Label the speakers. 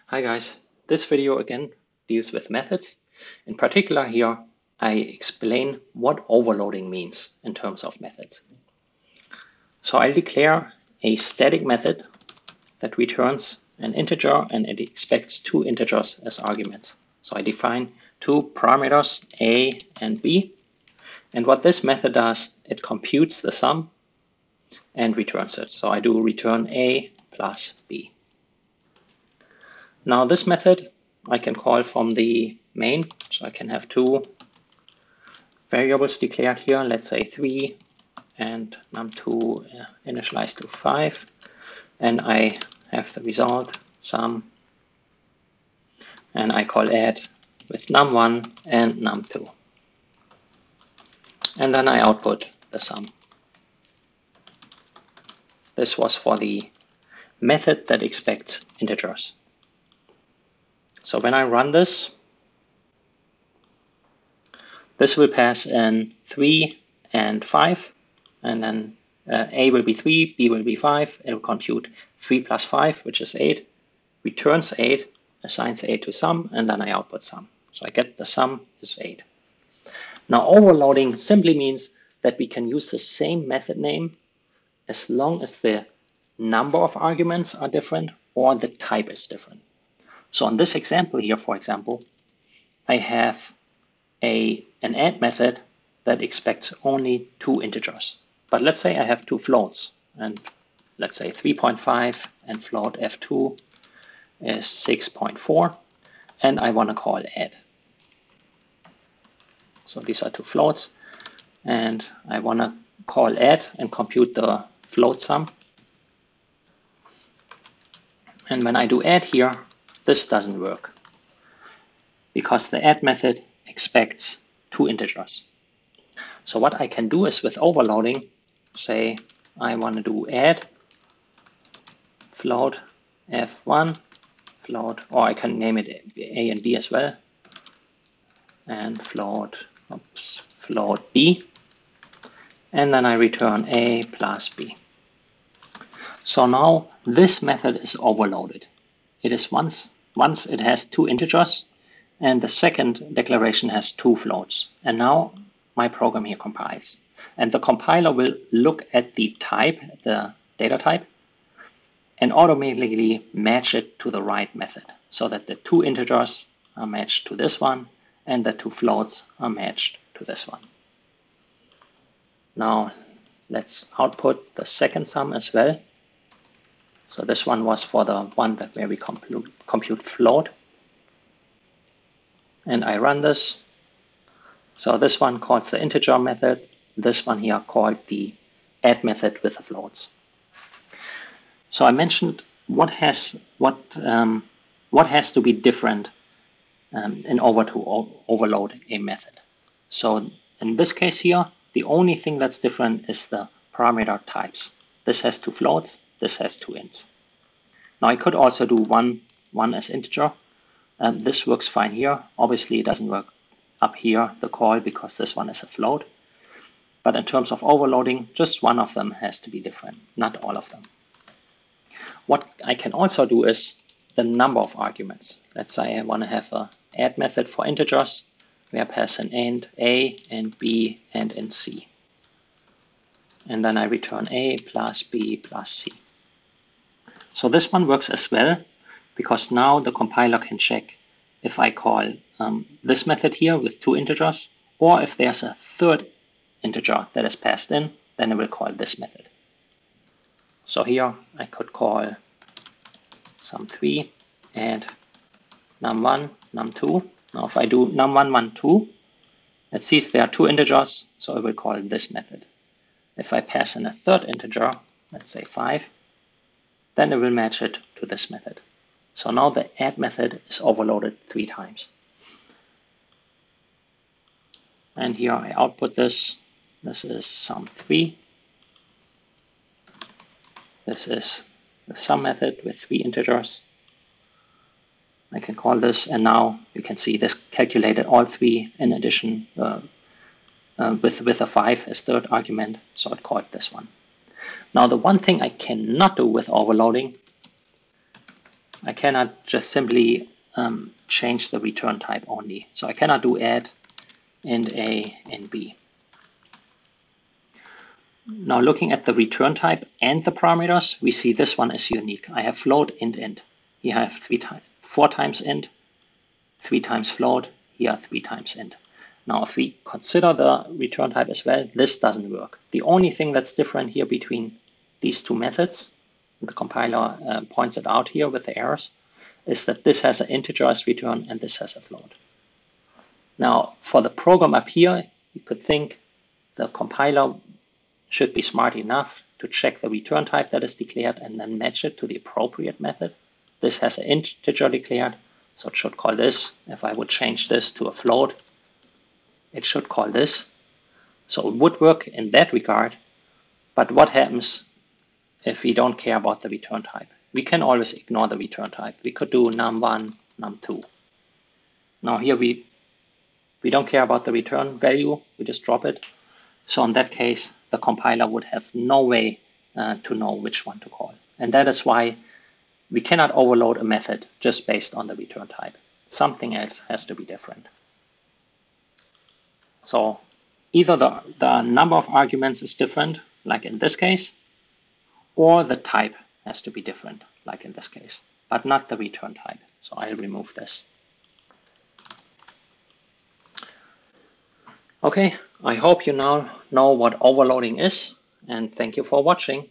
Speaker 1: Hi guys, this video again deals with methods. In particular here, I explain what overloading means in terms of methods. So I'll declare a static method that returns an integer and it expects two integers as arguments. So I define two parameters a and b. And what this method does, it computes the sum and returns it. So I do return a plus b. Now this method I can call from the main, so I can have two variables declared here, let's say 3 and num2 initialized to 5, and I have the result sum, and I call add with num1 and num2, and then I output the sum. This was for the method that expects integers. So when I run this, this will pass in 3 and 5, and then a will be 3, b will be 5. It will compute 3 plus 5, which is 8, returns 8, assigns 8 to sum, and then I output sum. So I get the sum is 8. Now overloading simply means that we can use the same method name as long as the number of arguments are different or the type is different. So on this example here, for example, I have an add method that expects only two integers. But let's say I have two floats, and let's say 3.5 and float f2 is 6.4, and I want to call add. So these are two floats, and I want to call add and compute the float sum. And when I do add here, this doesn't work because the add method expects two integers. So what I can do is with overloading, say I want to do add float f1 float, or I can name it a and b as well, and float b, and then I return a plus b. So now this method is overloaded. It is once it has two integers, and the second declaration has two floats. And now my program here compiles. And the compiler will look at the type, the data type, and automatically match it to the right method, so that the two integers are matched to this one, and the two floats are matched to this one. Now let's output the second sum as well. So this one was for the one where we compute float. And I run this. So this one calls the integer method. This one here called the add method with the floats. So I mentioned what has to be different in order to overload a method. So in this case here, the only thing that's different is the parameter types. This has two floats. This has two ints. Now I could also do one as integer. This works fine here. Obviously, it doesn't work up here, the call, because this one is a float. But in terms of overloading, just one of them has to be different, not all of them. What I can also do is the number of arguments. Let's say I want to have an add method for integers, where I pass an int a and b and int c. And then I return a plus b plus c. So this one works as well, because now the compiler can check if I call this method here with two integers, or if there's a third integer that is passed in, then it will call this method. So here I could call sum3 and num1, num2. Now if I do num1, num2, it sees there are two integers, so it will call this method. If I pass in a third integer, let's say 5, then it will match it to this method. So now the add method is overloaded 3 times. And here I output this. This is sum3. This is the sum method with 3 integers. I can call this, and now you can see this calculated all 3 in addition with a 5 as third argument, so it called this one. Now the one thing I cannot do with overloading, I cannot just simply change the return type only. So I cannot do add int A and B. Now looking at the return type and the parameters, we see this one is unique. I have float, int. Here I have 4 times int, 3 times float, here 3 times int. Now if we consider the return type as well, this doesn't work. The only thing that's different here between these two methods, the compiler points it out here with the errors, is that this has an integer as return and this has a float. Now for the program up here, you could think the compiler should be smart enough to check the return type that is declared and then match it to the appropriate method. This has an integer declared, so it should call this. If I would change this to a float, it should call this. So it would work in that regard, but what happens if we don't care about the return type? We can always ignore the return type. We could do num1, num2. Now here we don't care about the return value, we just drop it. So in that case, the compiler would have no way to know which one to call. And that is why we cannot overload a method just based on the return type. Something else has to be different. So either the number of arguments is different, like in this case, or the type has to be different, like in this case, but not the return type. So I'll remove this. Okay, I hope you now know what overloading is, and thank you for watching.